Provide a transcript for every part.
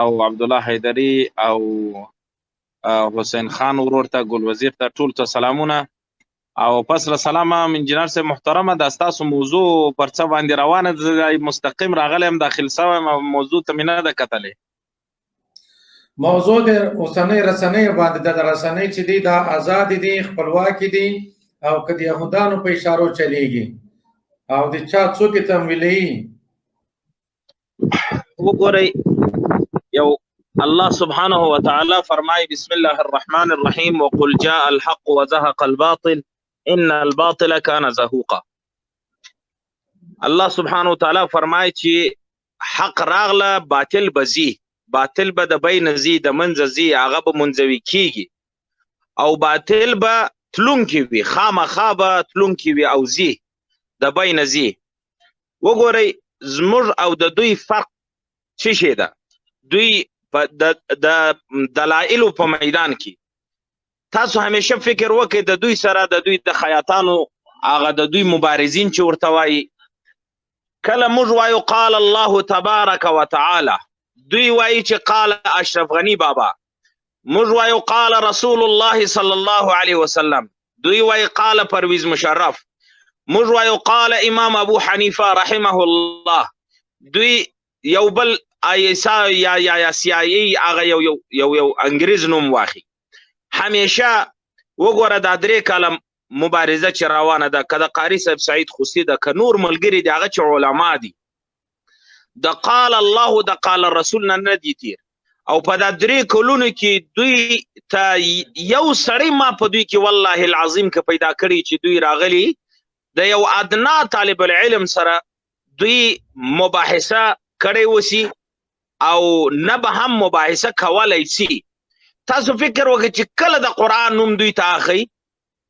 او عبدالله حیدری او حسین خان ورور ته ګل وزیر ته ټول ته سلامونه. او پس له سلامه انجینر صاحب محترمه د ستاسو موضوع پر څه باندې روانه ده، مستقیم راغلی یم داخل شوی موضوع ته مې نه ده کتلې. موضوع د اوسنۍ رسنیو باندې د رسنۍ چې دي دا آزاد دي، خپلواکي دي او که د یهودانو په اشارو چلیږي او د چا څوک تمویلوي. وګورئ، یو الله سبحانه وتعالى فرمای بسم الله الرحمن الرحیم وقل جاء الحق وزهق الباطل ان الباطل كان زهوقا. الله سبحانه وتعالى فرمای چې حق راغله باطل بزی، باطل به د بین زی د منځ زی هغه به منځوي کیږي او باطل به تلونکي وي، خامخا به تلونکي وي او زی د بین زی. وګورئ زموږ او د دوی فرق څه شی ده؟ دوی د دلایلو په میدان کې تاسو همیشه فکر وکړئ د دوی سره د دوی د خیاطانو هغه د دوی مبارزین چې ورته وایي کله موږ وایو قال الله تبارک وتعالى، دوی وایي چې قال اشرف غنی بابا، موږ وایو قال رسول الله صلی الله علیه وسلم، دوی وایي قال پرویز مشرف، موږ وایو قال امام ابو حنیفه رحمه الله، دوی یو بل ایسا یا سیایی هغه یو انګریز نوم واخی. همیشه وګوره دا درې کاله مبارزه چې روانه ده، که د قاري صاحب سعید خوستی ده، که نور ملګري دي هغه چې علما دي، د قال الله د قال رسول نه دي تیر. او په دا درې کلونو کې دوی ته یو سړی ما په دوی کې والله العظیم که پیدا کړي چې دوی راغلي د یو ادنا طالب العلم سره دوی مباحثه کړی وسی او نه به هم مباحثه کولی سي. تاسو فکر وکړئ چې کله د قرآن نوم دوی ته اخی،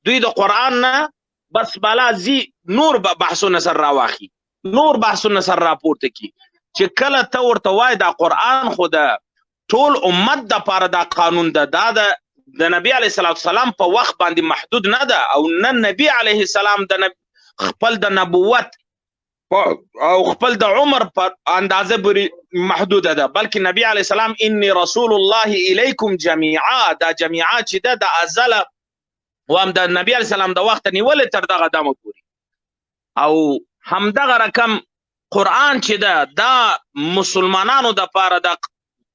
دوی د قرآن نه بس بالا زی نور بحثونه سر راواخي، نور بحثونه سر راپورته کی چې کله ته ورته وای دا قرآن خو د ټول امت د پاره دا قانون ده، دا د نبی علیه السلام په وخت باندې محدود نه ده او نه نبی علیه السلام د خپل د نبوت او خپل د عمر په اندازه پورې محدوده ده، بلکې نبی علیه السلام انی رسول الله الیکم جمیعا، دا جمیعا چې ده د ازله و هم د نبی علیه السلام د وخت نیولې تر دغه دمه پورې. او همدغه رقم قرآن چې ده دا مسلمانانو د پاره د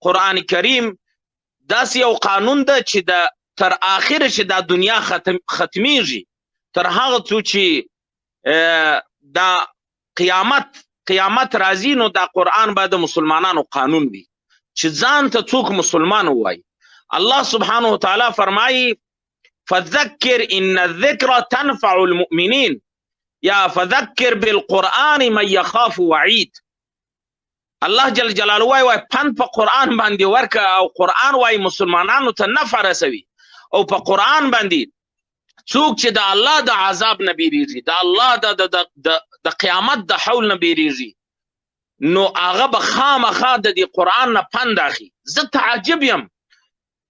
قرآن کریم داسې یو قانون ده چې تر آخره چې دا دنیا ختمیږي، تر هغه څو چې دا قیامت راځي نو دا قرآن به د مسلمانانو قانون وي چې ځان ته څوک مسلمان ووایي. الله سبحانه وتعالی فرمایي فذکر ان الذکر تنفع المؤمنین یا فذکر بالقرآن من یخاف وعید. الله جل جلاله وای پند په قرآن باندې ورکه او قرآن وای مسلمانانو ته نفع رسوي او په قرآن باندې څوک چې د الله د عذاب نه بیریږي، د الله د قیامت د حول نه بیریږي، نو هغه به خامخا د دې قرآن نه پند اخلي. زه تعجب یم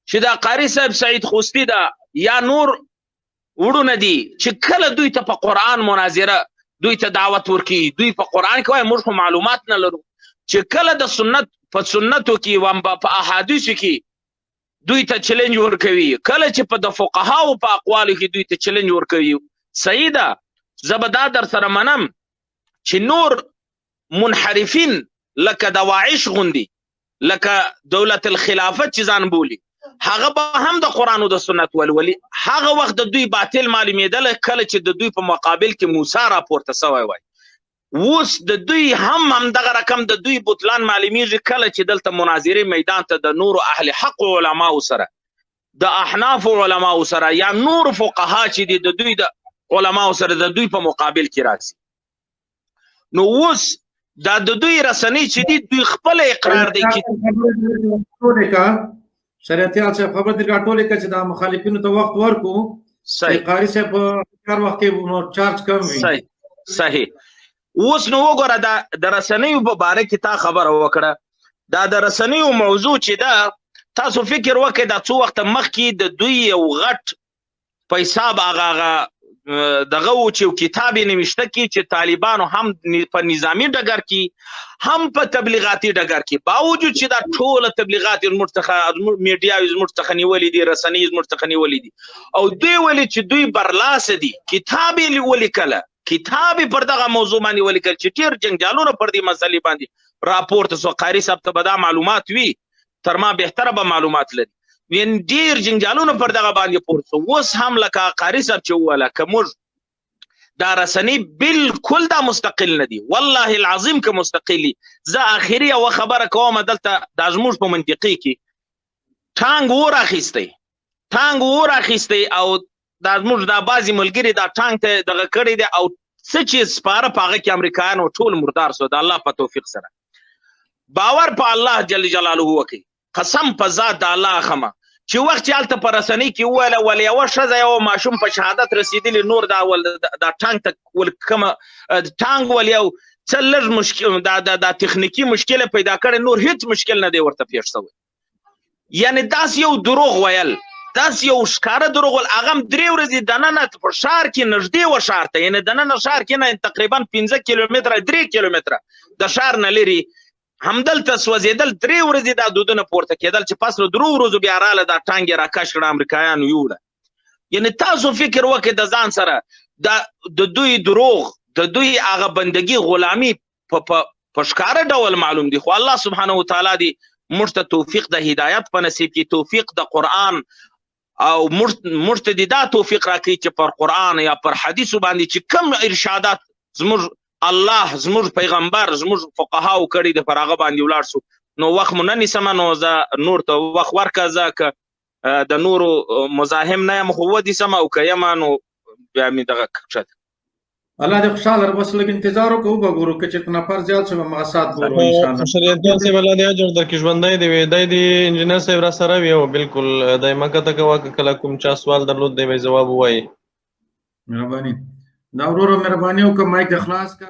چې دا قاري صاحب سعید خوستی ده یا نور وړونه دي چې کله دوی ته په قرآن مناظره دوی ته دعوت ورکي، دوی په قرآن کې وایي موږ خو معلومات نه لرو، چې کله د سنت په سنتو کې و په احادیثو کې دوی ته چیلنج ورکوي، کله چې په د فقهاو په اقوالو کې دوی ته چیلنج ورکوي. صحیح ده، زه به دا در سره منم چې نور منحرفین لکه دواعش غوندي، لکه دولت الخلافت چې ځان بولي، هغه به هم د قرآن او د سنت ولولي. هغه وخت د دوی باطل معلومېدل کله چې د دوی په مقابل کې موسی راپورته سوی وای. اوس د دوی هم دغه رقم د دوی بطلان معلومیږي کله چې دلته مناظرې میدان ته د نور اهل حق علماو سره، د احناف علماو سره یا نور فقها چې دي د دوی د علماو سره د دوی په مقابل کې راځي. نو اوس دا د دوی رسنۍ چې دي دوی خپل اقرار دی چې شریعتیال صاحب خبر دې راټولې کړه چې دا مخالفینو ته وخت ورکو. صحیح، قاری صاحب په کار وخت کې چارج کم وي. صحیح. اوس نو وګوره د رسنیو په باره کې تا خبره وکړه، دا د رسنیو موضوع چې ده تاسو فکر وکړئ دا څو وخت مخکې د دوی یو غټ په حساب هغه دغه و چې کتاب یې نوشته کی چې طالبانو هم په نظامی ډګر کې هم په تبلیغاتي ډګر کې باوجود چې دا ټول تبلیغات زموږ څخه میډیا زموږ څخه نیولې دي رسنۍ زموږ څخه نیولې دي او دوی ولې چې دوی برلاسه دي کتاب یې ولیکله کتاب پر دغه موضوع باندې ولیکل چې ډېر جنجالونه پر دې مسلې باندې راپورته سو قاري صاحب ته به دا معلومات وي تر ما بهتره به معلومات لري وین ډېر جنجالونه پر دغه باندې پورته سو اوس هم لکه قاري صاحب چې وویله که موږ دا رسنۍ بالکل دا مستقل نه دي والله العظیم که مستقل دي زه آخري یوه خبره کوم دلته دا زموږ په منطقې کې ټانګ اور اخیستی او دا زموږ دا بعضې ملګري دا ټانګ ته دغه کړی دی او څه چې سپاره په هغه کې امریکایان او ټول مردار سو د الله په توفیق سره باور په الله جل جلاله وکړي قسم په ذات د الله اخمه چې وخت چې هلته په رسنۍ کې وویله ول یوه ښځه یو ماشوم په شهادت رسېدلي نور دا ټانګ ته ول کومه ټانګ ول یو څه لږ مشکل دا تخنیکي مشکل پیدا کړی نور هیڅ مشکل نه دی ورته پیښ شوی یعنی داسې یو دروغ ویل داسې یو ښکاره دروغ ول هغه هم 3 ورځې دننه په ښار کې نږدې وه ښار ته یعنې دننه ښار کې نه تقریبا 15 کیلومتره 3 کیلومتره د ښار نه لرې همدلته سوځېدل 3 ورځې دا دودونه پورته کېدل چې پس له 3 ورځو بیا راله دا ټانګ یې راکش کړه امریکایانو یوړه یعنې تاسو فکر وکړئ د ځان سره د دوی دروغ د دوی هغه بندګي غلامي په ښکاره ډول معلوم دي خو الله سبحانه وتعالی دی موږ ته توفیق د هدایت په نصیب کې توفیق د قرآن او موږ ته دا توفیق راکړي چې پر قرآن یا پر حدیثو باندې چې کوم ارشادات زموږ الله زموږ پیغمبر زموږ فقهاو کړي د پر هغه باندې ولاړ سو نو وخت مو نه نیسمه نو زه نور ته وخت ورکړه زه که د نورو مزاحم نه یم خو ودیسمه او که یمه نو بیا مې دغه کښته الله دې خوشحاله بس لږ انتظار وکړو به ګورو که چېرته نفر زیات شو به مغسات ګورو انشاءالله شریعتیان صاحب الله دې اجر درکړي ژوندی دې وي دی دې انجینر صاحب را سره وي او بالکل دی مکته کوه که کله کوم چا سوال درلود دی به یې ځواب ووایي مهرباني دا ورورو مهرباني وکړه مایک دې خلاص کړه